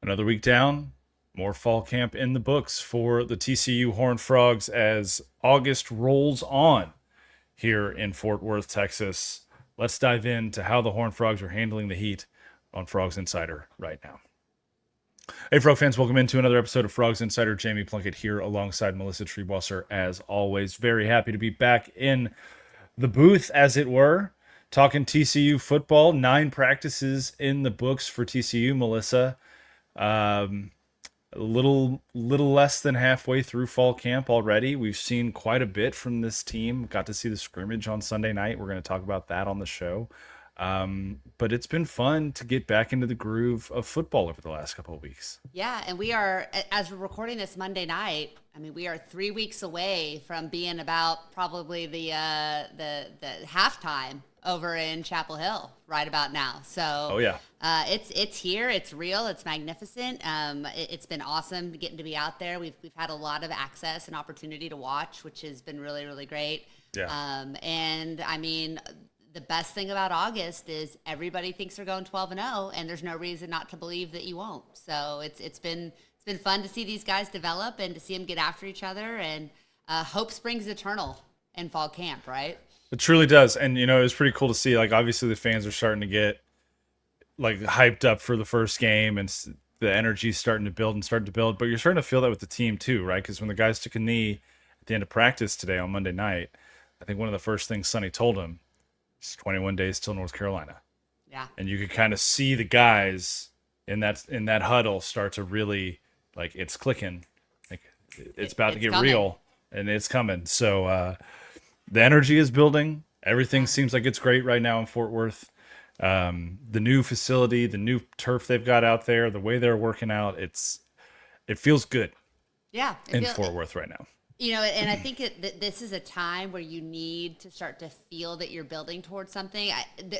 Another week down, more fall camp in the books for the TCU Horned Frogs as August rolls on here in Fort Worth, Texas. Let's dive into how the Horned Frogs are handling the heat on Frogs Insider right now. Hey, Frog fans, welcome into another episode of Frogs Insider. Jamie Plunkett here alongside Melissa Treebwasser, as always. Very happy to be back in the booth, as it were, talking TCU football. 9 practices in the books for TCU, Melissa. A little less than halfway through fall camp already. We've seen quite a bit from this team. Got to see the scrimmage on Sunday night. We're going to talk about that on the show. But it's been fun to get back into the groove of football over the last couple of weeks. Yeah, and we are, as we're recording this Monday night, I mean, we are 3 weeks away from being about probably the halftime over in Chapel Hill right about now. So, Oh yeah, it's here, it's real, it's magnificent. It's been awesome getting to be out there. We've had a lot of access and opportunity to watch, which has been really, really great. yeah. And I mean, the best thing about August is everybody thinks they're going 12-0, and there's no reason not to believe that you won't. So it's been fun to see these guys develop and to see them get after each other. And hope springs eternal in fall camp, right? It truly does. And, it was pretty cool to see. Like, obviously, the fans are starting to get, like, hyped up for the first game, and the energy's starting to build and starting to build. But you're starting to feel that with the team, too, right? Because when the guys took a knee at the end of practice today on Monday night, I think one of the first things Sonny told him, it's 21 days till North Carolina. Yeah. And you could kind of see the guys in that huddle start to really, like, it's clicking. Like, it's about to get coming. real, and it's coming. So, the energy is building. Everything seems like it's great right now in Fort Worth. The new facility, the new turf they've got out there, the way they're working out, it feels good Yeah. in Fort Worth right now. And I think this is a time where you need to start to feel that you're building towards something.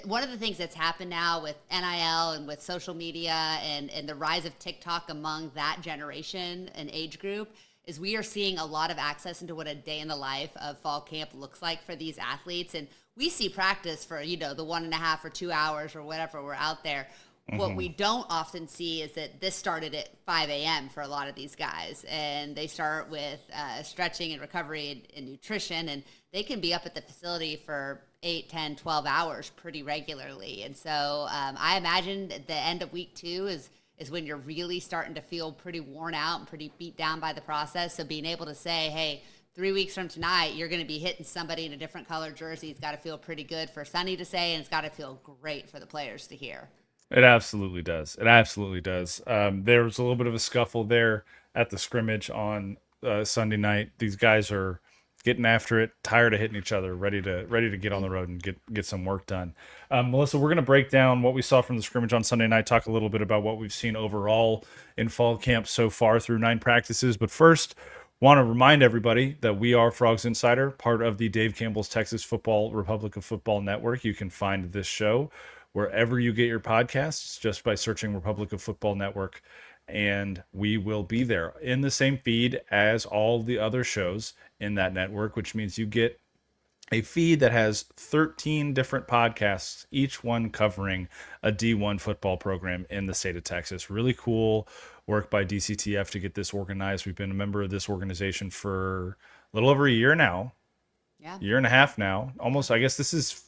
One of the things that's happened now with NIL and with social media and the rise of TikTok among that generation and age group is we are seeing a lot of access into what a day in the life of fall camp looks like for these athletes. And we see practice for, the 1.5 or 2 hours or whatever we're out there. What we don't often see is that this started at 5 a.m. for a lot of these guys, and they start with stretching and recovery and nutrition, and they can be up at the facility for 8, 10, 12 hours pretty regularly. And so I imagine at the end of week 2 is when you're really starting to feel pretty worn out and pretty beat down by the process. So being able to say, hey, 3 weeks from tonight, you're going to be hitting somebody in a different color jersey. It's got to feel pretty good for Sonny to say, and it's got to feel great for the players to hear. It absolutely does. It absolutely does. There was a little bit of a scuffle there at the scrimmage on Sunday night. These guys are getting after it, tired of hitting each other, ready to get on the road and get some work done. Melissa, we're going to break down what we saw from the scrimmage on Sunday night, talk a little bit about what we've seen overall in fall camp so far through 9 practices. But first, want to remind everybody that we are Frogs Insider, part of the Dave Campbell's Texas Football Republic of Football Network. You can find this show wherever you get your podcasts just by searching Republic of Football Network, and we will be there in the same feed as all the other shows in that network, which means you get a feed that has 13 different podcasts, each one covering a D1 football program in the state of Texas. Really cool work by DCTF to get this organized. We've been a member of this organization for a little over a year now. Yeah. Year and a half now. Almost, I guess this is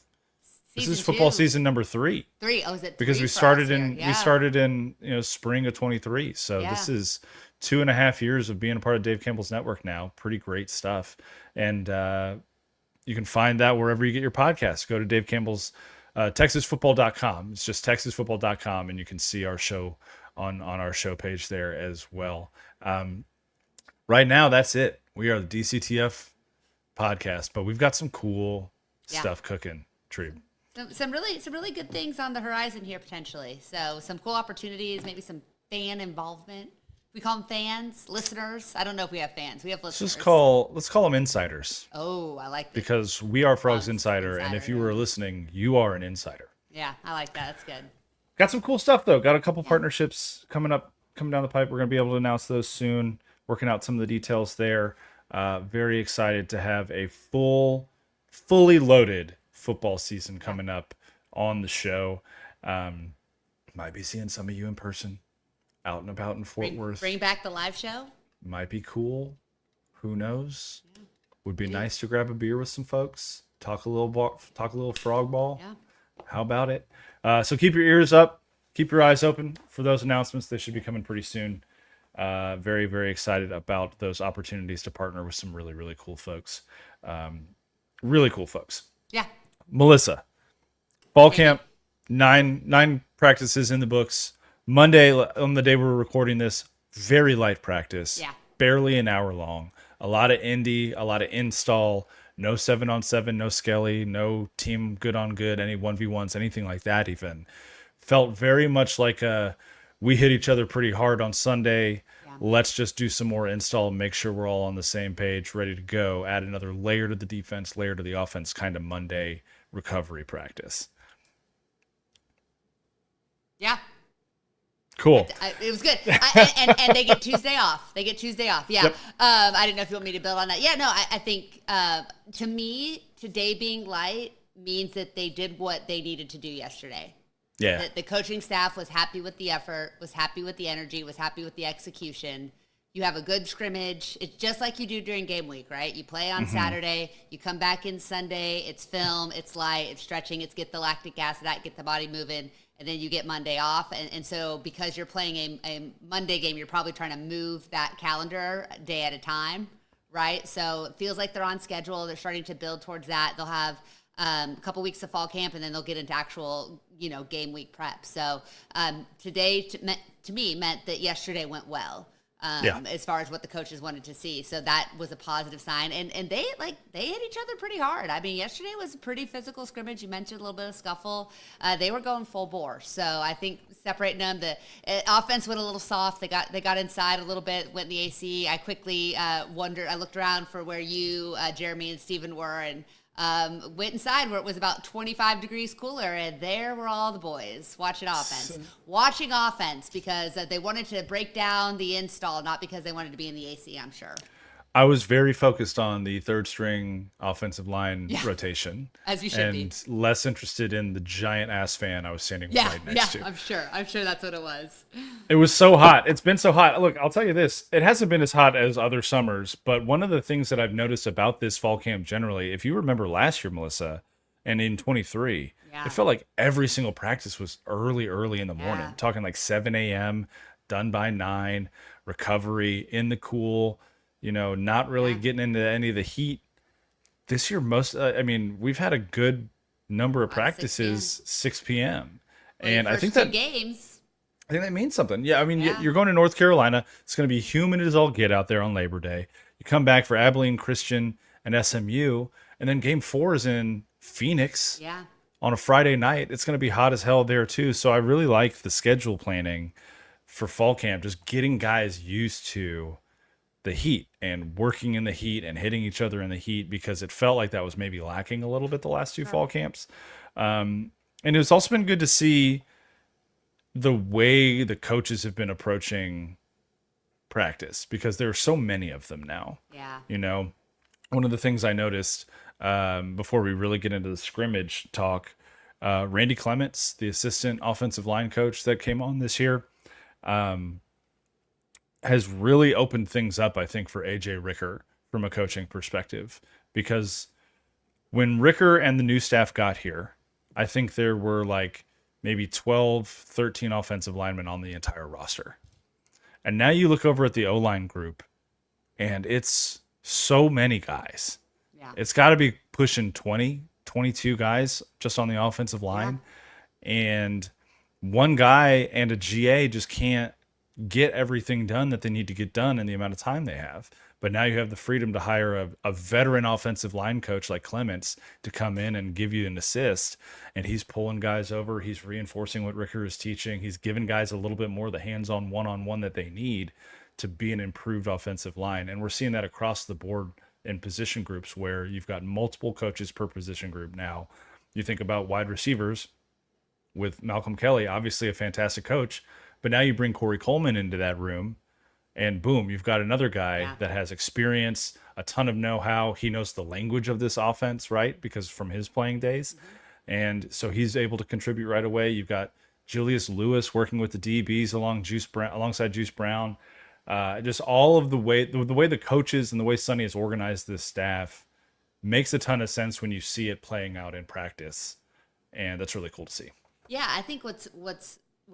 football 2. season number 3. 3. Oh, is it 3 Because we for started us in here? we started in spring of 23. So Yeah. this is 2.5 years of being a part of Dave Campbell's network now. Pretty great stuff. And you can find that wherever you get your podcasts. Go to Dave Campbell's TexasFootball.com. It's just TexasFootball.com, and you can see our show on our show page there as well. Right now, that's it. We are the DCTF podcast, but we've got some cool stuff cooking, Tree. Some really good things on the horizon here potentially. So some cool opportunities, maybe some fan involvement. We call them fans, listeners. I don't know if we have fans. We have listeners. Let's call them insiders. Oh, I like that. Because we are Frogs Frogs Insider, and if you were listening, you are an insider. Yeah, I like that. That's good. Got some cool stuff though. Got a couple partnerships coming down the pipe. We're gonna be able to announce those soon. Working out some of the details there. Very excited to have a fully loaded football season coming up on the show. Might be seeing some of you in person out and about in Fort Bring Worth. back the live show. Might be cool. Who knows? Yeah, Would be do. nice to grab a beer with some folks. Talk a little frog ball. Yeah. How about it? So keep your ears up, keep your eyes open for those announcements. They should be coming pretty soon. Very, very excited about those opportunities to partner with some really, really cool folks. Really cool folks. Yeah. Melissa, fall Maybe. camp, nine practices in the books. Monday, on the day we're recording this, very light practice, Yeah. barely an hour long. A lot of indie, a lot of install. No 7-on-7, no skelly, no team good on good, any 1v1s, anything like that. Even felt very much like we hit each other pretty hard on Sunday. Yeah. Let's just do some more install, make sure we're all on the same page, ready to go. Add another layer to the defense, layer to the offense, kind of Monday recovery practice. Yeah. Cool. It was good. And they get Tuesday off. They get Tuesday off. Yeah. Yep. I didn't know if you want me to build on that. Yeah, no, I think to me, today being light means that they did what they needed to do yesterday. Yeah. The coaching staff was happy with the effort, was happy with the energy, was happy with the execution. You have a good scrimmage. It's just like you do during game week, right? You play on Saturday, you come back in Sunday, it's film, it's light, it's stretching, it's get the lactic acid out, get the body moving, and then you get Monday off. And so because you're playing a Monday game, you're probably trying to move that calendar a day at a time, right? So it feels like they're on schedule. They're starting to build towards that. They'll have a couple weeks of fall camp, and then they'll get into actual, game week prep. So today, to me, meant that yesterday went well. As far as what the coaches wanted to see. So that was a positive sign. And they hit each other pretty hard. I mean, yesterday was a pretty physical scrimmage. You mentioned a little bit of scuffle. They were going full bore. So I think separating them, the offense went a little soft. They got inside a little bit, went in the AC. I quickly I looked around for where you, Jeremy and Steven were, and went inside where it was about 25 degrees cooler, and there were all the boys watching offense because they wanted to break down the install, not because they wanted to be in the AC, I'm sure. I was very focused on the third string offensive line rotation. As you should be. And less interested in the giant ass fan I was standing right next to. I'm sure that's what it was. It was so hot. It's been so hot. Look, I'll tell you this. It hasn't been as hot as other summers, but one of the things that I've noticed about this fall camp generally, if you remember last year, Melissa, and in 23, it felt like every single practice was early in the morning. Talking like 7 a.m., done by 9, recovery, in the cool, not really getting into any of the heat. This year, we've had a good number of practices 6 p.m. And I think that games. I think that means something. Yeah, you're going to North Carolina. It's going to be humid as all get out there on Labor Day. You come back for Abilene Christian and SMU, and then Game 4 is in Phoenix on a Friday night. It's going to be hot as hell there too. So I really like the schedule planning for fall camp, just getting guys used to the heat and working in the heat and hitting each other in the heat, because it felt like that was maybe lacking a little bit the last two fall camps. And it's also been good to see the way the coaches have been approaching practice, because there are so many of them now. One of the things I noticed before we really get into the scrimmage talk, Randy Clements, the assistant offensive line coach that came on this year, has really opened things up, I think, for AJ Ricker from a coaching perspective, because when Ricker and the new staff got here, I think there were like maybe 12, 13 offensive linemen on the entire roster. And now you look over at the O-line group, and it's so many guys. It's got to be pushing 20, 22 guys just on the offensive line. And one guy and a GA just can't get everything done that they need to get done in the amount of time they have. But now you have the freedom to hire a veteran offensive line coach like Clements to come in and give you an assist. And he's pulling guys over. He's reinforcing what Ricker is teaching. He's giving guys a little bit more of the hands-on one-on-one that they need to be an improved offensive line. And we're seeing that across the board in position groups, where you've got multiple coaches per position group now. You think about wide receivers with Malcolm Kelly, obviously a fantastic coach, but now you bring Corey Coleman into that room, and boom, you've got another guy that has experience, a ton of know-how. He knows the language of this offense, right? Because from his playing days. And so he's able to contribute right away. You've got Julius Lewis working with the DBs alongside Juice Brown. Just all of the way the coaches and the way Sonny has organized this staff makes a ton of sense when you see it playing out in practice, and that's really cool to see. Yeah, I think what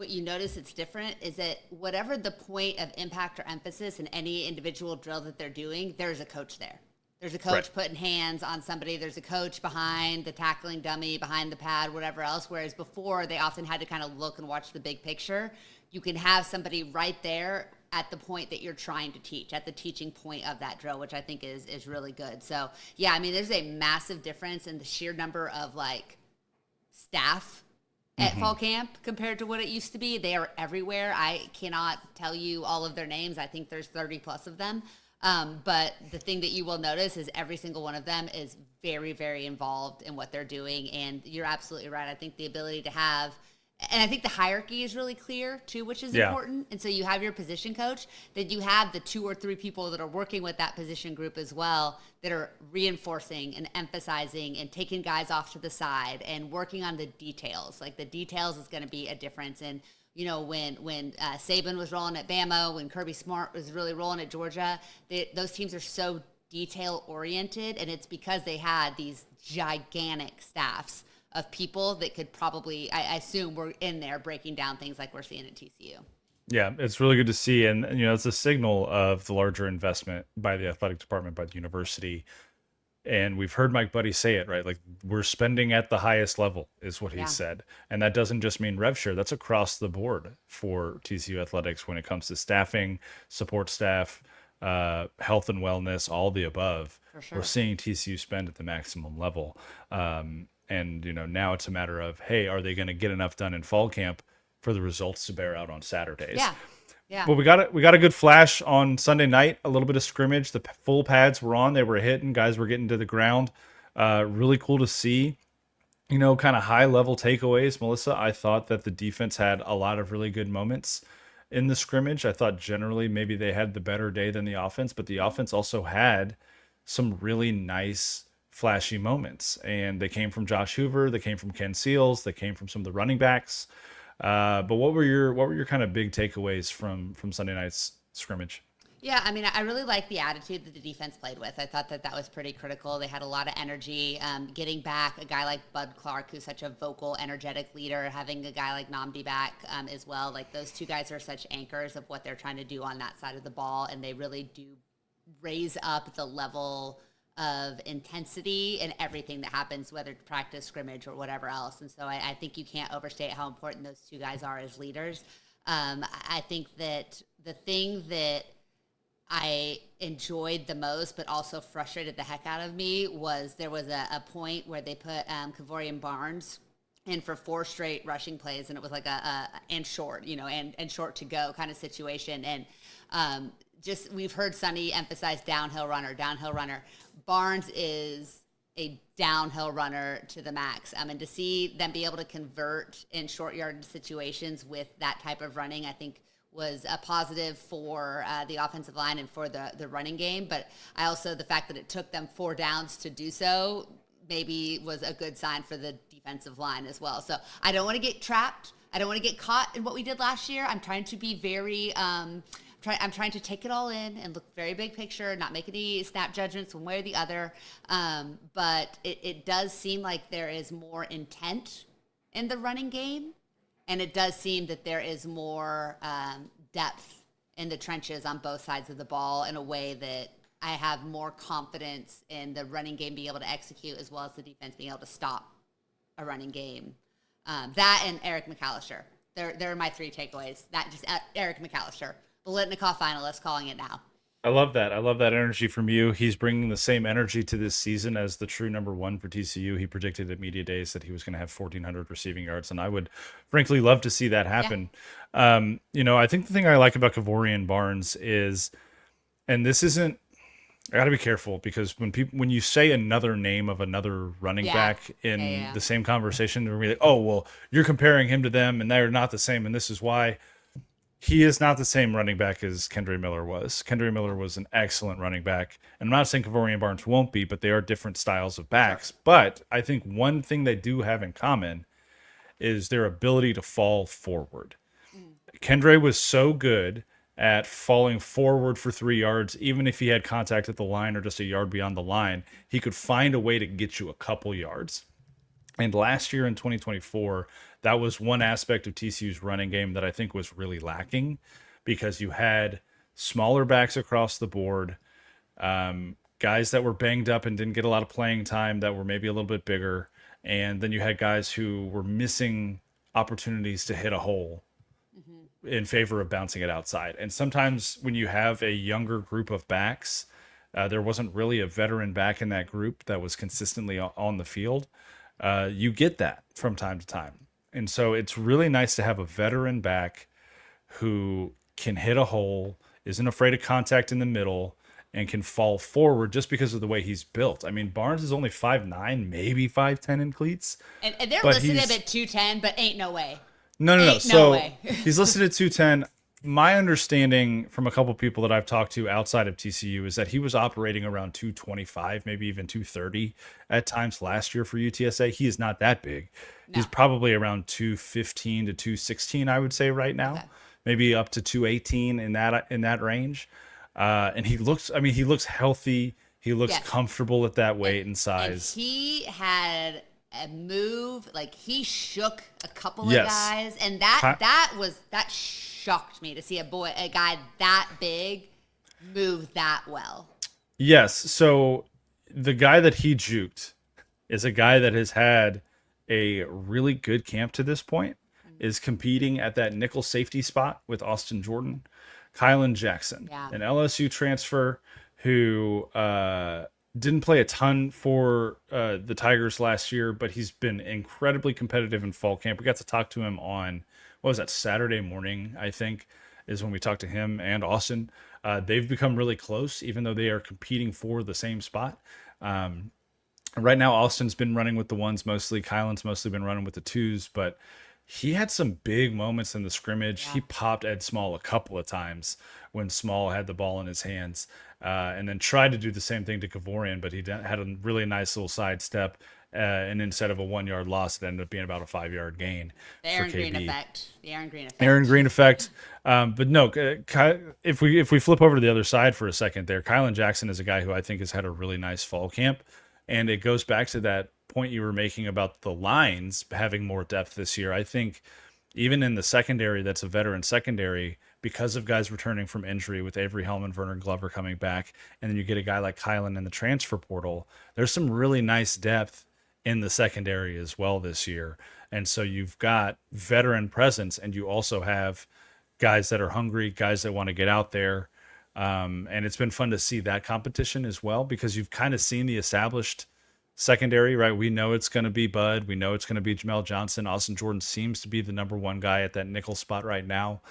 you notice it's different is that whatever the point of impact or emphasis in any individual drill that they're doing, there's a coach there. There's a coach Right. putting hands on somebody. There's a coach behind the tackling dummy, behind the pad, whatever else. Whereas before, they often had to kind of look and watch the big picture. You can have somebody right there at the point that you're trying to teach, at the teaching point of that drill, which I think is really good. So, yeah, I mean, there's a massive difference in the sheer number of like staff at fall camp compared to what it used to be. They are everywhere. I cannot tell you all of their names. I think there's 30 plus of them. But the thing that you will notice is every single one of them is very, very involved in what they're doing. And you're absolutely right. I think the ability to have, and I think the hierarchy is really clear too, which is Yeah. important. And so you have your position coach, then you have the 2 or 3 people that are working with that position group as well, that are reinforcing and emphasizing and taking guys off to the side and working on the details. Like the details is going to be a difference. And you know, when Saban was rolling at Bama, when Kirby Smart was really rolling at Georgia, those teams are so detail oriented, and it's because they had these gigantic staffs of people that could probably, I assume, were in there breaking down things like we're seeing at TCU. Yeah, it's really good to see, and it's a signal of the larger investment by the athletic department, by the university. And we've heard Mike Buddy say it, right? Like, we're spending at the highest level, is what he Yeah. said. And that doesn't just mean rev share, that's across the board for TCU athletics when it comes to staffing, support staff, health and wellness, all the above. For sure. We're seeing TCU spend at the maximum level. And, now it's a matter of, hey, are they going to get enough done in fall camp for the results to bear out on Saturdays? Yeah. Yeah. Well, we got a good flash on Sunday night. A little bit of scrimmage. The full pads were on. They were hitting. Guys were getting to the ground. Really cool to see. Kind of high level takeaways. Melissa, I thought that the defense had a lot of really good moments in the scrimmage. I thought generally maybe they had the better day than the offense, but the offense also had some really nice flashy moments, and they came from Josh Hoover. They came from Ken Seals. They came from some of the running backs. But what were your kind of big takeaways from Sunday night's scrimmage? Yeah, I mean, I really like the attitude that the defense played with. I thought that was pretty critical. They had a lot of energy. Getting back a guy like Bud Clark, who's such a vocal, energetic leader, having a guy like Namdi back as well. Like, those two guys are such anchors of what they're trying to do on that side of the ball, and they really do raise up the level of intensity in everything that happens, whether it's practice, scrimmage, or whatever else. And so I think you can't overstate how important those two guys are as leaders. I think that the thing that I enjoyed the most, but also frustrated the heck out of me, was there was a point where they put Kavorian Barnes in for 4 straight rushing plays, and it was like and short, and short to go kind of situation. And just we've heard Sonny emphasize downhill runner. Barnes is a downhill runner to the max. And to see them be able to convert in short yard situations with that type of running, I think was a positive for the offensive line and for the running game. But the fact that it took them 4 downs to do so maybe was a good sign for the defensive line as well. So I don't want to get trapped. I don't want to get caught in what we did last year. I'm trying to be very I'm trying to take it all in and look very big picture, not make any snap judgments one way or the other. But it does seem like there is more intent in the running game, and it does seem that there is more depth in the trenches on both sides of the ball in a way that I have more confidence in the running game being able to execute, as well as the defense being able to stop a running game. That and Eric McAllister. They're my 3 takeaways. That just Eric McAllister. The Litnikoff finalist, calling it now. I love that. I love that energy from you. He's bringing the same energy to this season as the true number 1 for TCU. He predicted at media days that he was going to have 1,400 receiving yards, and I would frankly love to see that happen. Yeah. I think the thing I like about Gavorian Barnes is, and this isn't, I got to be careful, because when you say another name of another running back in the same conversation, they're really like, oh, well, you're comparing him to them, and they're not the same, and this is why. He is not the same running back as Kendre Miller was. Kendre Miller was an excellent running back. And I'm not saying Gavorian Barnes won't be, but they are different styles of backs. But I think one thing they do have in common is their ability to fall forward. Kendre was so good at falling forward for 3 yards, even if he had contact at the line or just a yard beyond the line, he could find a way to get you a couple yards. And last year in 2024, that was one aspect of TCU's running game that I think was really lacking because you had smaller backs across the board, guys that were banged up and didn't get a lot of playing time that were maybe a little bit bigger. And then you had guys who were missing opportunities to hit a hole in favor of bouncing it outside. And sometimes when you have a younger group of backs, there wasn't really a veteran back in that group that was consistently on the field. You get that from time to time. And so it's really nice to have a veteran back who can hit a hole, isn't afraid of contact in the middle, and can fall forward just because of the way he's built. I mean, Barnes is only 5'9", maybe 5'10" in cleats. And they're but listed him at 210, but ain't no way. No. No way. He's listed at 210. My understanding from a couple people that I've talked to outside of TCU is that he was operating around 225, maybe even 230 at times last year for UTSA. He is not that big. No. He's probably around 215 to 216, I would say right now. Okay. Maybe up to 218 in that range. And he looks healthy. He looks comfortable at that weight and size. And he had a move, like he shook a couple of guys, and that shocked me to see a guy that big move that well. Yes, so the guy that he juked is a guy that has had a really good camp to this point, is competing at that nickel safety spot with Austin Jordan. Kylin Jackson, an LSU transfer who didn't play a ton for the Tigers last year, but he's been incredibly competitive in fall camp. We got to talk to him on, Saturday morning, I think, is when we talked to him and Austin. They've become really close, even though they are competing for the same spot. Right now, Austin's been running with the ones mostly. Kylan's mostly been running with the twos, but he had some big moments in the scrimmage. Yeah. He popped Ed Small a couple of times when Small had the ball in his hands, and then tried to do the same thing to Gavorian, but he had a really nice little sidestep, and instead of a 1 yard loss, it ended up being about a 5 yard gain. The Aaron Green effect. Aaron Green effect. But no, if we flip over to the other side for a second there, Kylin Jackson is a guy who I think has had a really nice fall camp, and it goes back to that point you were making about the lines having more depth this year. I think even in the secondary, that's a veteran secondary, because of guys returning from injury with Avery Hellman, Vernon Glover coming back, and then you get a guy like Kylin in the transfer portal, there's some really nice depth in the secondary as well this year. And so you've got veteran presence, and you also have guys that are hungry, guys that want to get out there. And it's been fun to see that competition as well, because you've kind of seen the established secondary, right? We know it's going to be Bud. We know it's going to be Jamel Johnson. Austin Jordan seems to be the number one guy at that nickel spot right now.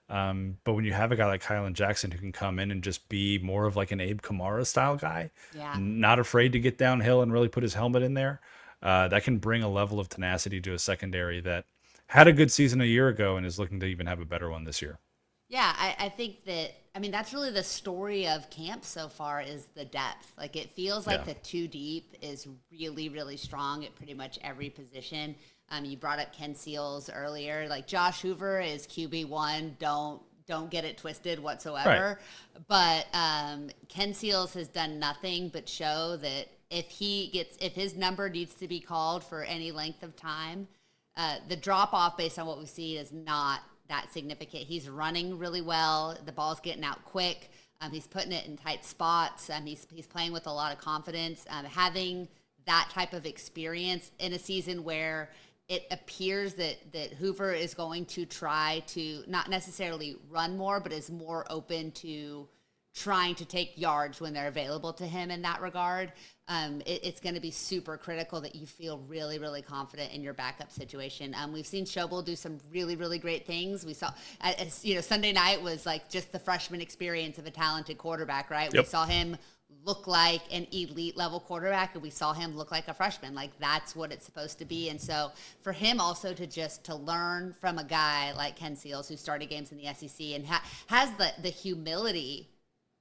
But when you have a guy like Kylin Jackson who can come in and just be more of like an Abe Kamara style guy, not afraid to get downhill and really put his helmet in there, that can bring a level of tenacity to a secondary that had a good season a year ago and is looking to even have a better one this year. Yeah, I think that's really the story of camp so far, is the depth. Like, it feels like the two deep is really, really strong at pretty much every position. You brought up Ken Seals earlier. Like, Josh Hoover is QB1. Don't get it twisted whatsoever. Right. But Ken Seals has done nothing but show that if his number needs to be called for any length of time, the drop off based on what we see is not that significant. He's running really well. The ball's getting out quick. He's putting it in tight spots. He's playing with a lot of confidence. Having that type of experience in a season where it appears that Hoover is going to try to not necessarily run more, but is more open to trying to take yards when they're available to him in that regard. It's going to be super critical that you feel really, really confident in your backup situation. We've seen Schobel do some really, really great things. We saw, Sunday night was like just the freshman experience of a talented quarterback, right? Yep. We saw him look like an elite level quarterback, and we saw him look like a freshman. Like, that's what it's supposed to be. And so for him also to learn from a guy like Ken Seals, who started games in the SEC and has the humility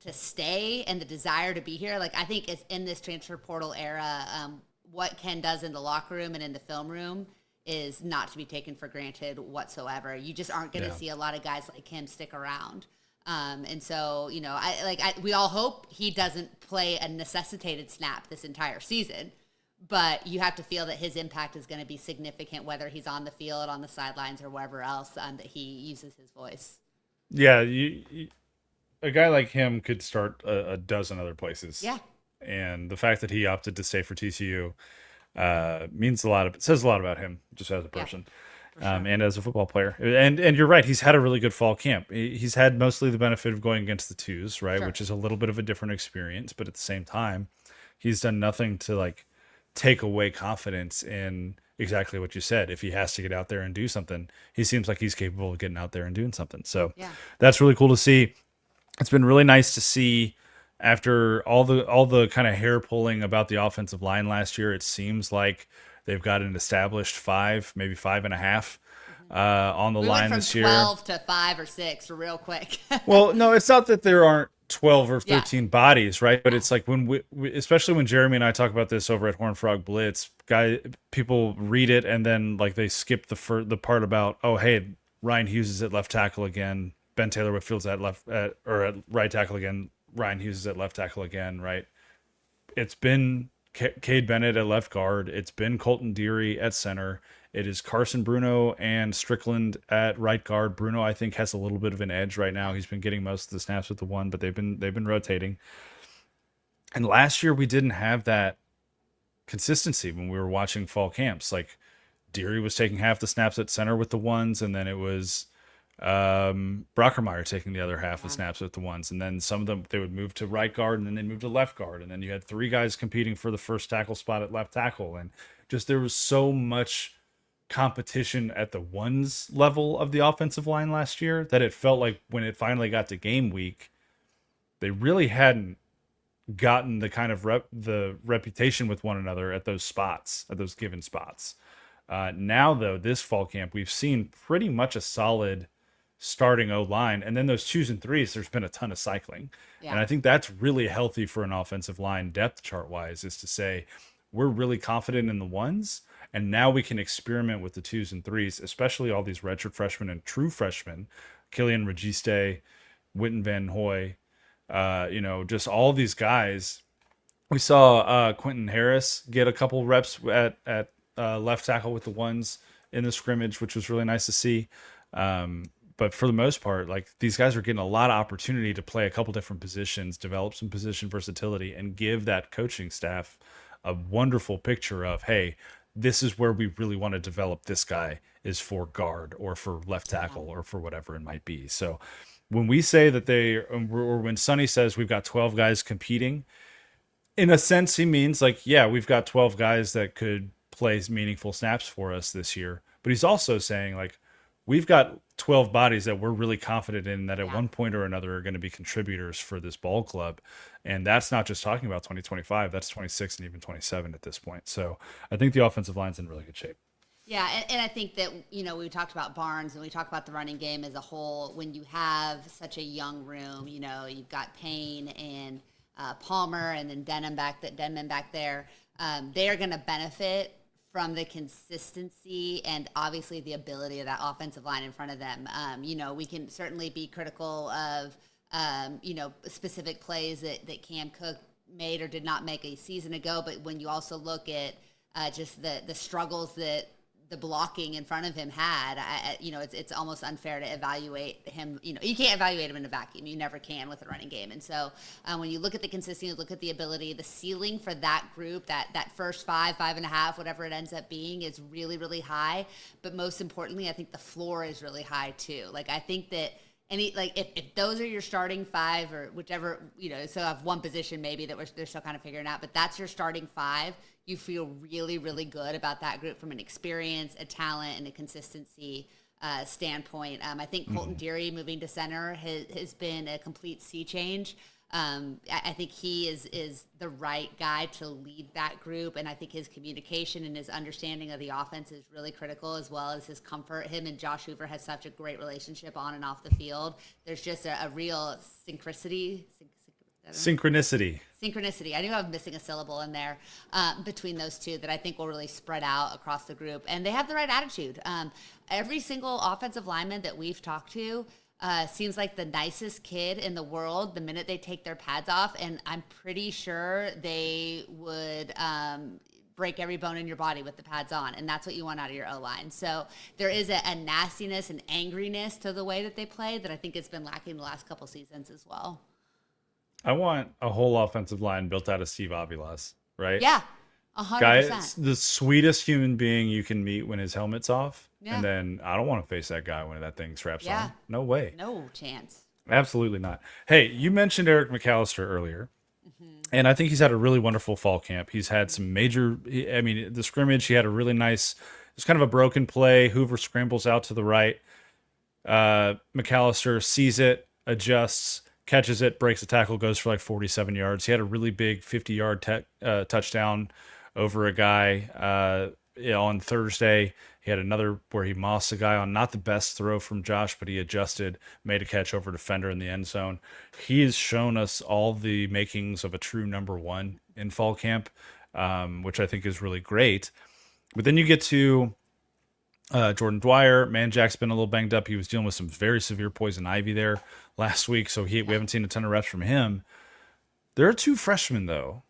to stay and the desire to be here. Like, I think it's in this transfer portal era, what Ken does in the locker room and in the film room is not to be taken for granted whatsoever. You just aren't going to Yeah. see a lot of guys like him stick around. And so, we all hope he doesn't play a necessitated snap this entire season, but you have to feel that his impact is going to be significant, whether he's on the field, on the sidelines, or wherever else that he uses his voice. Yeah, a guy like him could start a dozen other places. Yeah, And the fact that he opted to stay for TCU means a lot. It says a lot about him just as a yeah, person, for sure. and as a football player. And you're right. He's had a really good fall camp. He's had mostly the benefit of going against the twos, right, Sure. which is a little bit of a different experience. But at the same time, he's done nothing to like take away confidence in exactly what you said. If he has to get out there and do something, he seems like he's capable of getting out there and doing something. So Yeah. that's really cool to see. It's been really nice to see after all the kind of hair pulling about the offensive line last year. It seems like they've got an established five, maybe five and a half on the We went line from this year. 12 to 5 or 6 real quick. Well, no, it's not that there aren't 12 or Yeah. 13 bodies, right? But it's like when we especially when Jeremy and I talk about this over at Horn Frog Blitz, people read it and then like they skip the part about, oh, hey, Ryan Hughes is at left tackle again, Ben Taylor Whitfield's at right tackle again, Ryan Hughes is at left tackle again, right? It's been Cade Bennett at left guard. It's been Colton Deary at center. It is Carson Bruno and Strickland at right guard. Bruno, I think, has a little bit of an edge right now. He's been getting most of the snaps with the one, but they've been rotating. And last year we didn't have that consistency when we were watching fall camps. Like Deary was taking half the snaps at center with the ones, and then it was Brockermeyer taking the other half of snaps with the ones, and then some of them they would move to right guard, and then they moved to left guard, and then you had three guys competing for the first tackle spot at left tackle, and just there was so much competition at the ones level of the offensive line last year that it felt like when it finally got to game week, they really hadn't gotten the kind of the reputation with one another at those spots, at those given spots. Now, though, this fall camp, we've seen pretty much a solid starting O line, and then those twos and threes, there's been a ton of cycling, and I think that's really healthy for an offensive line depth chart wise. Is to say we're really confident in the ones, and now we can experiment with the twos and threes, especially all these redshirt freshmen and true freshmen, Killian Registe, Witten Van Hoy, just all these guys. We saw Quentin Harris get a couple reps at left tackle with the ones in the scrimmage, which was really nice to see. But for the most part, like these guys are getting a lot of opportunity to play a couple different positions, develop some position versatility, and give that coaching staff a wonderful picture of, hey, this is where we really want to develop this guy is for guard or for left tackle or for whatever it might be. So when we say that or when Sonny says we've got 12 guys competing, in a sense, he means like, yeah, we've got 12 guys that could play meaningful snaps for us this year. But he's also saying like, we've got 12 bodies that we're really confident in that at one point or another are going to be contributors for this ball club. And that's not just talking about 2025, that's 26 and even 27 at this point. So I think the offensive line's in really good shape. Yeah, and I think that, we talked about Barnes and we talked about the running game as a whole. When you have such a young room, you've got Payne and Palmer and then Denman back there. They are going to benefit from the consistency and obviously the ability of that offensive line in front of them. We can certainly be critical of, specific plays that Cam Cook made or did not make a season ago. But when you also look at just the struggles that the blocking in front of him had, it's almost unfair to evaluate him. You can't evaluate him in a vacuum. You never can with a running game. And so when you look at the consistency, look at the ability, the ceiling for that group, that first 5.5, whatever it ends up being, is really, really high. But most importantly, I think the floor is really high too. Like, I think that if those are your starting five or whichever, so have one position maybe that they're still kind of figuring out, but that's your starting five, you feel really, really good about that group from an experience, a talent, and a consistency standpoint. I think Colton Deary moving to center has been a complete sea change. I think he is the right guy to lead that group, and I think his communication and his understanding of the offense is really critical, as well as his comfort. Him and Josh Hoover has such a great relationship on and off the field. There's just a real synchronicity. Synchronicity. Synchronicity. I knew I was missing a syllable in there between those two that I think will really spread out across the group. And they have the right attitude. Every single offensive lineman that we've talked to seems like the nicest kid in the world the minute they take their pads off. And I'm pretty sure they would break every bone in your body with the pads on. And that's what you want out of your O-line. So there is a nastiness and angriness to the way that they play that I think has been lacking the last couple seasons as well. I want a whole offensive line built out of Steve Avilas, right? Yeah, Guy, 100%. the sweetest human being you can meet when his helmet's off. Yeah. And then I don't want to face that guy when that thing straps Yeah. on. No way. No chance. Absolutely not. Hey, you mentioned Eric McAllister earlier. And I think he's had a really wonderful fall camp. He's had some the scrimmage, he had a really nice, it's kind of a broken play. Hoover scrambles out to the right. McAllister sees it, adjusts, catches it, breaks the tackle, goes for like 47 yards. He had a really big 50-yard touchdown over a guy on Thursday. He had another where he mossed a guy on not the best throw from Josh, but he adjusted, made a catch over defender in the end zone. He has shown us all the makings of a true number one in fall camp, which I think is really great. But then you get to Jordan Dwyer. Manjack's been a little banged up. He was dealing with some very severe poison ivy there last week, so we haven't seen a ton of reps from him. There are two freshmen, though,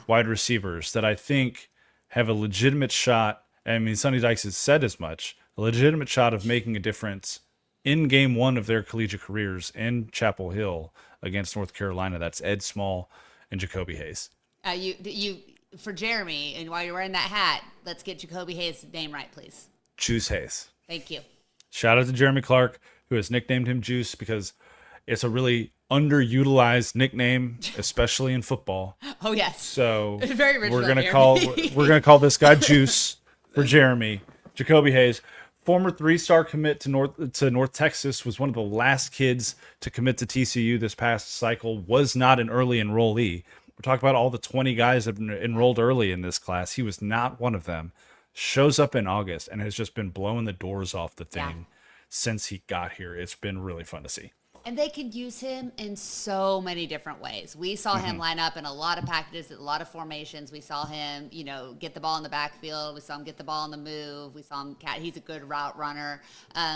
wide receivers, that I think have a legitimate shot. I mean, Sonny Dykes has said as much, a legitimate shot of making a difference in game one of their collegiate careers in Chapel Hill against North Carolina. That's Ed Small and Jacoby Hayes. You for Jeremy, and while you're wearing that hat, let's get Jacoby Hayes' name right, please. Juice Hayes. Thank you. Shout out to Jeremy Clark, who has nicknamed him Juice because it's a really underutilized nickname, especially in football. Oh yes. So very original. we're gonna call this guy Juice for Jeremy. Jacoby Hayes, former 3-star commit to North Texas, was one of the last kids to commit to TCU this past cycle. Was not an early enrollee. We're talking about all the 20 guys that have enrolled early in this class. He was not one of them. Shows up in August and has just been blowing the doors off the thing since he got here. It's been really fun to see. And they could use him in so many different ways. We saw him line up in a lot of packages, a lot of formations. We saw him, get the ball in the backfield. We saw him get the ball on the move. We saw him he's a good route runner.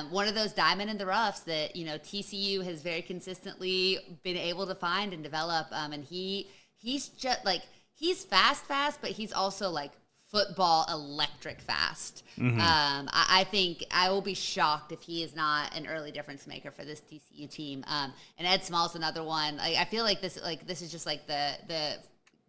One of those diamond in the roughs that, TCU has very consistently been able to find and develop. And he's just like, he's fast, but he's also like football electric fast. I think I will be shocked if he is not an early difference maker for this TCU team. And Ed Small's another one. I feel like this is just like the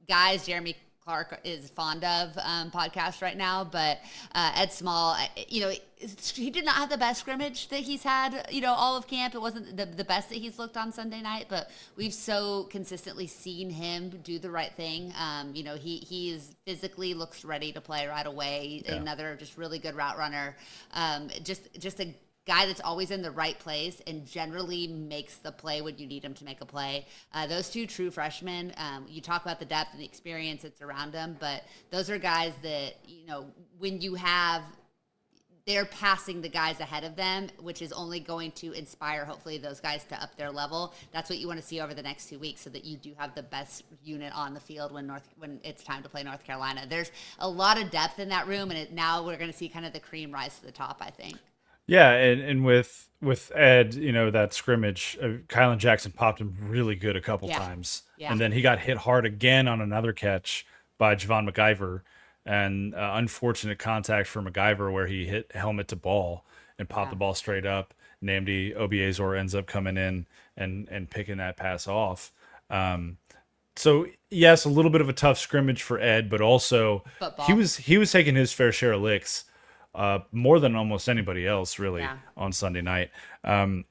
guys Jeremy Clark is fond of podcast right now, but Ed Small, he did not have the best scrimmage that he's had, all of camp. It wasn't the best that he's looked on Sunday night, but we've so consistently seen him do the right thing. He is physically looks ready to play right away. Yeah. Another just really good route runner. Just a guy that's always in the right place and generally makes the play when you need him to make a play. Those two true freshmen, you talk about the depth and the experience that's around them, but those are guys that, when you have, they're passing the guys ahead of them, which is only going to inspire, hopefully, those guys to up their level. That's what you want to see over the next 2 weeks so that you do have the best unit on the field when it's time to play North Carolina. There's a lot of depth in that room, and now we're going to see kind of the cream rise to the top, I think. Yeah, and with Ed, that scrimmage, Kylin Jackson popped him really good a couple times. Yeah. And then he got hit hard again on another catch by Javon McIver, and unfortunate contact for McIver where he hit helmet to ball and popped the ball straight up. Namdi Obiezor ends up coming in and picking that pass off. So yes, a little bit of a tough scrimmage for Ed, but also football. He was taking his fair share of licks. More than almost anybody else, really, on Sunday night. And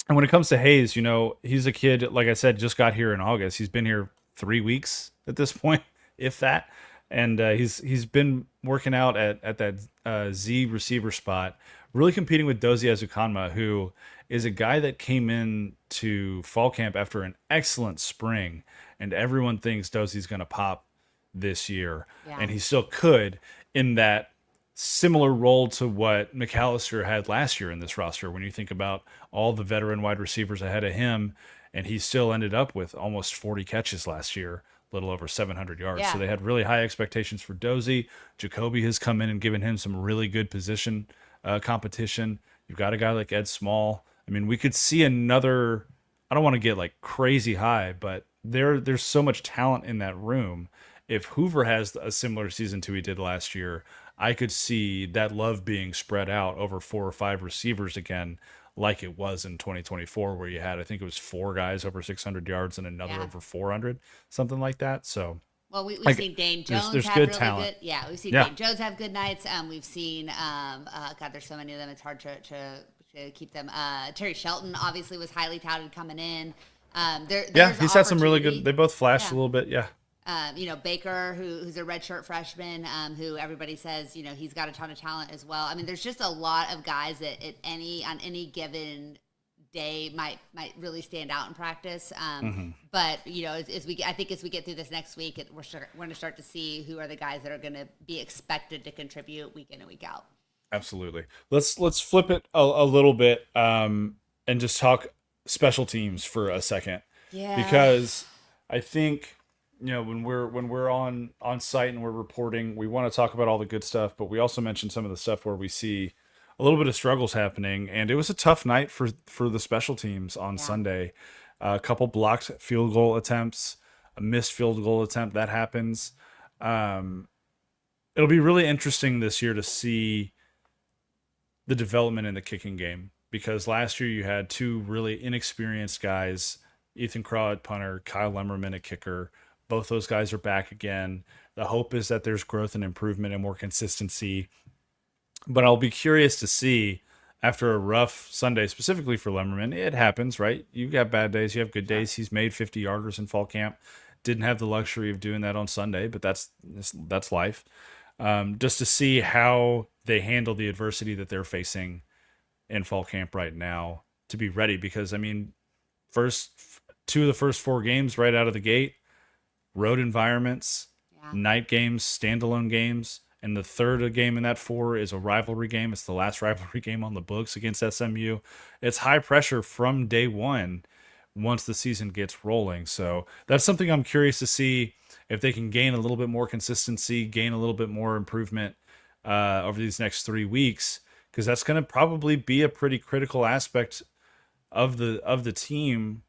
when it comes to Hayes, he's a kid, like I said, just got here in August. He's been here 3 weeks at this point, if that. And he's been working out at that Z receiver spot, really competing with Dozie Azukanma, who is a guy that came in to fall camp after an excellent spring. And everyone thinks Dozie's going to pop this year. Yeah. And he still could, in that similar role to what McAllister had last year in this roster. When you think about all the veteran wide receivers ahead of him, and he still ended up with almost 40 catches last year, a little over 700 yards. So Yeah. they had really high expectations for Dozie. Jacoby has come in and given him some really good position competition. You've got a guy like Ed Small. I mean, we could see another. I don't want to get like crazy high, but there's so much talent in that room. If Hoover has a similar season to he did last year, I could see that love being spread out over 4 or 5 receivers again, like it was in 2024, where you had, I think it was 4 guys over 600 yards and another Yeah. over 400, something like that. So, Well, we've like, seen Dane there's Jones there's have good really talent. good. Yeah, we've seen Yeah, Dane Jones have good nights. We've seen God, there's so many of them. It's hard to keep them. Terry Shelton obviously was highly touted coming in. yeah, There's he's had some really good. opportunity. They both flashed a Yeah. little bit. Yeah, Baker, who's a redshirt freshman, who everybody says he's got a ton of talent as well. I mean, there's just a lot of guys that on any given day might really stand out in practice. But I think as we get through this next week, we're going to start to see who are the guys that are going to be expected to contribute week in and week out. absolutely. Let's flip it a little bit and just talk special teams for a second, Yeah. because I think when we're on site and we're reporting, we want to talk about all the good stuff, but we also mention some of the stuff where we see a little bit of struggles happening. And it was a tough night for the special teams on Yeah. Sunday. A couple blocked field goal attempts, a missed field goal attempt that happens. Um, it'll be really interesting this year to see the development in the kicking game, because last year you had 2 really inexperienced guys, Ethan Craw at punter, Kyle Lemmerman at kicker. Both those guys are back again. The hope is that there's growth and improvement and more consistency. But I'll be curious to see, after a rough Sunday, specifically for Lemmerman. It happens, right? You have bad days, you have good Sure. days. He's made 50 yarders in fall camp. Didn't have the luxury of doing that on Sunday, but that's life. Just to see how they handle the adversity that they're facing in fall camp right now, to be ready. Because I mean, first 2 of the first 4 games right out of the gate, road environments, Yeah. night games, standalone games, and the third game in that 4 is a rivalry game. It's the last rivalry game on the books against SMU. It's high pressure from day one once the season gets rolling. So that's something I'm curious to see, if they can gain a little bit more consistency, gain a little bit more improvement over these next 3 weeks, because that's going to probably be a pretty critical aspect of the team.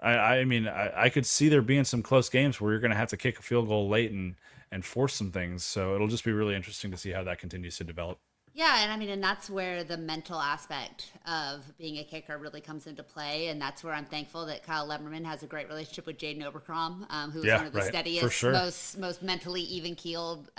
I mean, I could see there being some close games where you're going to have to kick a field goal late and force some things. So it'll just be really interesting to see how that continues to develop. Yeah, and I mean, and that's where the mental aspect of being a kicker really comes into play, and that's where I'm thankful that Kyle Lemmerman has a great relationship with Jaden Obercrom, who is Yeah, one of the right. For steadiest, sure. most mentally even keeled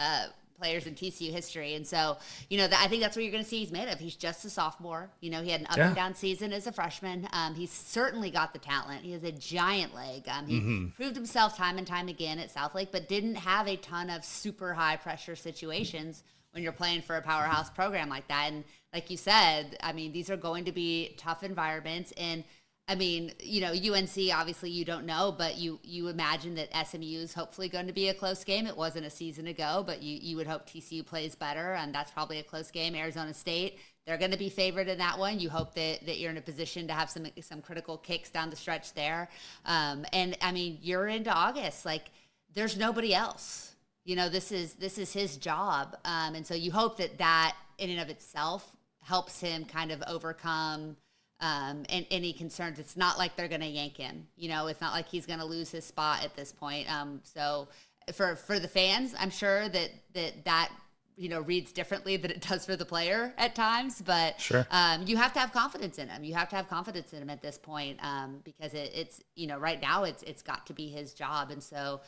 players in TCU history. And so, I think that's what you're going to see he's made of. He's just a sophomore. He had an up and Yeah. down season as a freshman. He's certainly got the talent. He has a giant leg. He proved himself time and time again at Southlake, but didn't have a ton of super high pressure situations when you're playing for a powerhouse program like that. And like you said, I mean, these are going to be tough environments. And I mean, UNC, obviously you don't know, but you imagine that SMU is hopefully going to be a close game. It wasn't a season ago, but you would hope TCU plays better, and that's probably a close game. Arizona State, they're going to be favored in that one. You hope that you're in a position to have some critical kicks down the stretch there. And I mean, you're into August. Like, there's nobody else. This is his job, and so you hope that in and of itself helps him kind of overcome and any concerns. It's not like they're going to yank him. It's not like he's going to lose his spot at this point. So for the fans, I'm sure that reads differently than it does for the player at times. But Sure. you have to have confidence in him. You have to have confidence in him at this point, because it's right now it's got to be his job. And so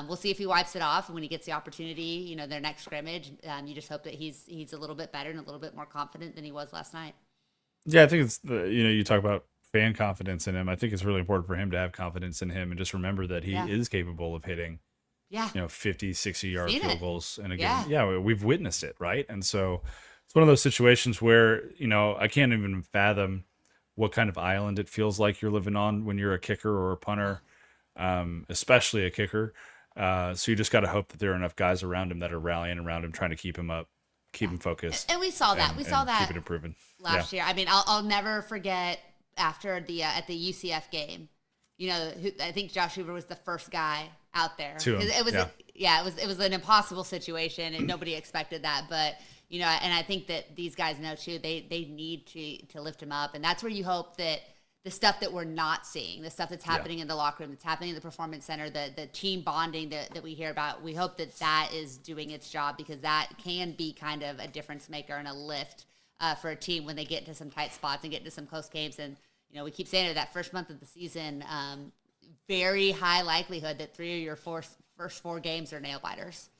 we'll see if he wipes it off, and when he gets the opportunity, their next scrimmage, you just hope that he's a little bit better and a little bit more confident than he was last night. Yeah, I think it's you talk about fan confidence in him. I think it's really important for him to have confidence in him and just remember that he Yeah. is capable of hitting, Yeah. 50, 60-yard Seen field it. goals in a Yeah. game. Yeah, we've witnessed it, right? And so it's one of those situations where, I can't even fathom what kind of island it feels like you're living on when you're a kicker or a punter, especially a kicker. So you just got to hope that there are enough guys around him that are rallying around him, trying to keep him up, keep them focused. And we saw that. We saw that keep it improving last year. I mean, I'll never forget after the at the UCF game. I think Josh Hoover was the first guy out there. It was it was an impossible situation, and nobody expected that. But and I think that these guys know too. They need to lift him up, and that's where you hope that the stuff that we're not seeing, the stuff that's happening in the locker room, that's happening in the performance center, the team bonding that we hear about, we hope that is doing its job, because that can be kind of a difference maker and a lift for a team when they get into some tight spots and get into some close games. And, we keep saying that first month of the season, very high likelihood that 3 of your first 4 games are nail biters.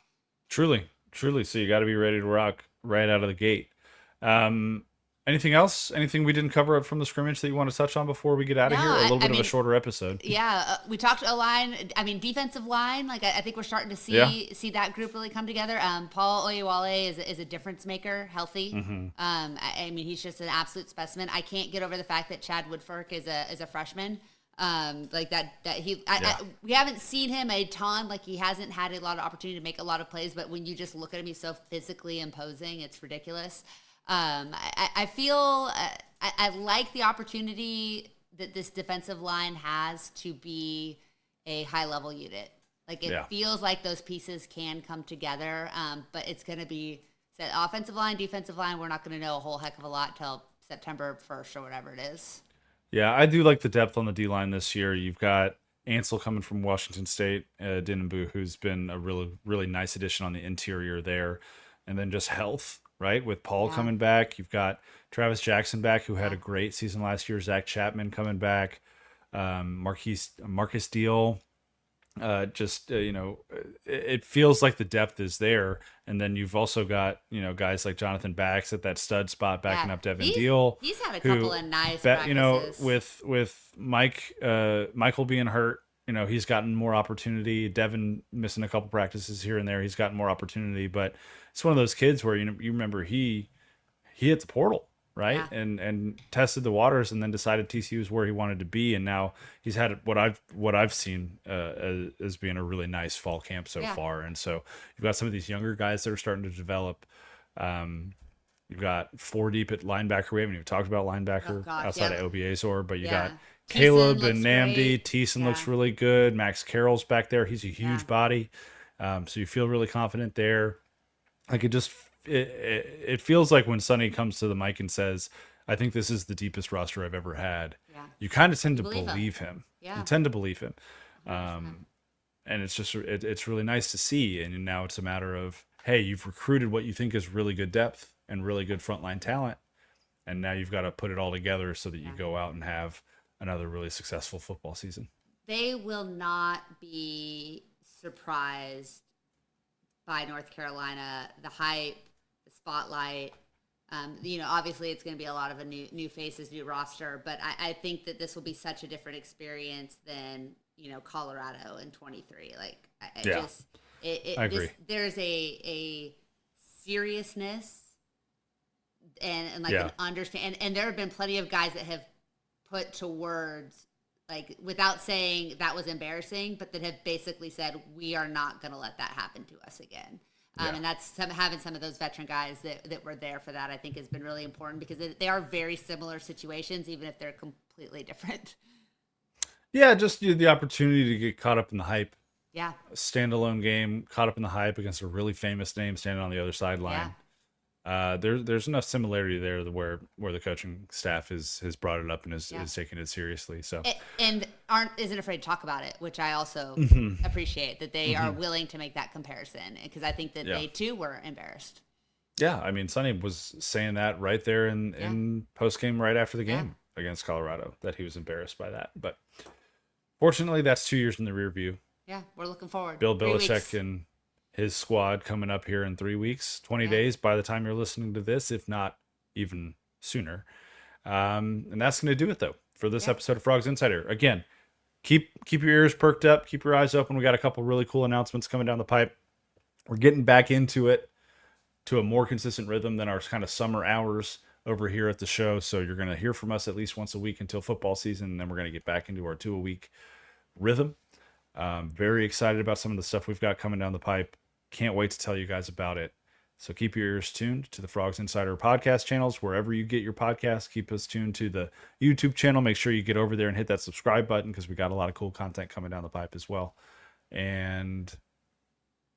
Truly. So you got to be ready to rock right out of the gate. Anything else? Anything we didn't cover up from the scrimmage that you want to touch on before we get out of here? A little bit of a shorter episode. Yeah, we talked O-line. I mean, defensive line. Like I think we're starting to see that group really come together. Paul Oyewale is a difference maker, healthy. Mm-hmm. I mean, he's just an absolute specimen. I can't get over the fact that Chad Woodfork is a freshman. We haven't seen him a ton. Like, he hasn't had a lot of opportunity to make a lot of plays. But when you just look at him, he's so physically imposing. It's ridiculous. I feel I like the opportunity that this defensive line has to be a high level unit. Like, it feels like those pieces can come together, but it's going to be offensive line, defensive line. We're not going to know a whole heck of a lot till September 1st or whatever it is. Yeah, I do like the depth on the D line this year. You've got Ansel coming from Washington State, Dinenbu, who's been a really, really nice addition on the interior there, and then just health. Right, with Paul coming back, you've got Travis Jackson back, who had a great season last year. Zach Chapman coming back, Marcus Deal. It feels like the depth is there, and then you've also got guys like Jonathan Bax at that stud spot, backing up Devin Deal. He's had a couple of nice practices. With Michael being hurt. He's gotten more opportunity. Devin missing a couple practices here and there. He's gotten more opportunity, but it's one of those kids where you remember he hit the portal, right? Yeah. And tested the waters, and then decided TCU is where he wanted to be, and now he's had what I've seen as being a really nice fall camp so far. And so you've got some of these younger guys that are starting to develop. You've got 4 deep at linebacker. We haven't even talked about linebacker outside of Obiazor, but you got Caleb and Namdi. Thiessen looks really good. Max Carroll's back there. He's a huge body. So you feel really confident there. Like, it feels like when Sonny comes to the mic and says, I think this is the deepest roster I've ever had, you kind of tend to believe him. You tend to believe him. And it's really nice to see. And now it's a matter of, hey, you've recruited what you think is really good depth and really good frontline talent. And now you've got to put it all together so that you go out and have another really successful football season. They will not be surprised by North Carolina, the hype, the spotlight. Obviously it's going to be a lot of new faces, new roster, but I think that this will be such a different experience than, Colorado in 23. Like, I agree. There's a seriousness and like an understand, and there have been plenty of guys that have put to words, like, without saying that was embarrassing, but that have basically said, we are not going to let that happen to us again. And that's having some of those veteran guys that were there for that, I think, has been really important, because they are very similar situations, even if they're completely different. Yeah, just the opportunity to get caught up in the hype. Yeah. A standalone game, caught up in the hype against a really famous name standing on the other sideline. Yeah. There's enough similarity there where the coaching staff has brought it up and is taking it seriously. So and isn't afraid to talk about it, which I also appreciate, that they are willing to make that comparison, because I think that they too were embarrassed. Yeah, I mean, Sonny was saying that right there in post game right after the game against Colorado, that he was embarrassed by that. But fortunately, that's 2 years in the rear view. Yeah, we're looking forward. Bill Belichick and his squad coming up here in 3 weeks, 20 days by the time you're listening to this, if not even sooner. And that's going to do it, though, for this episode of Frogs Insider. Again, keep your ears perked up, keep your eyes open. We got a couple really cool announcements coming down the pipe. We're getting back into it to a more consistent rhythm than our kind of summer hours over here at the show. So you're going to hear from us at least once a week until football season, and then we're going to get back into our 2-a-week rhythm. Very excited about some of the stuff we've got coming down the pipe. Can't wait to tell you guys about it. So keep your ears tuned to the Frogs Insider podcast channels, wherever you get your podcasts. Keep us tuned to the YouTube channel. Make sure you get over there and hit that subscribe button because we got a lot of cool content coming down the pipe as well. And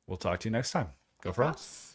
we'll talk to you next time. Go Frogs.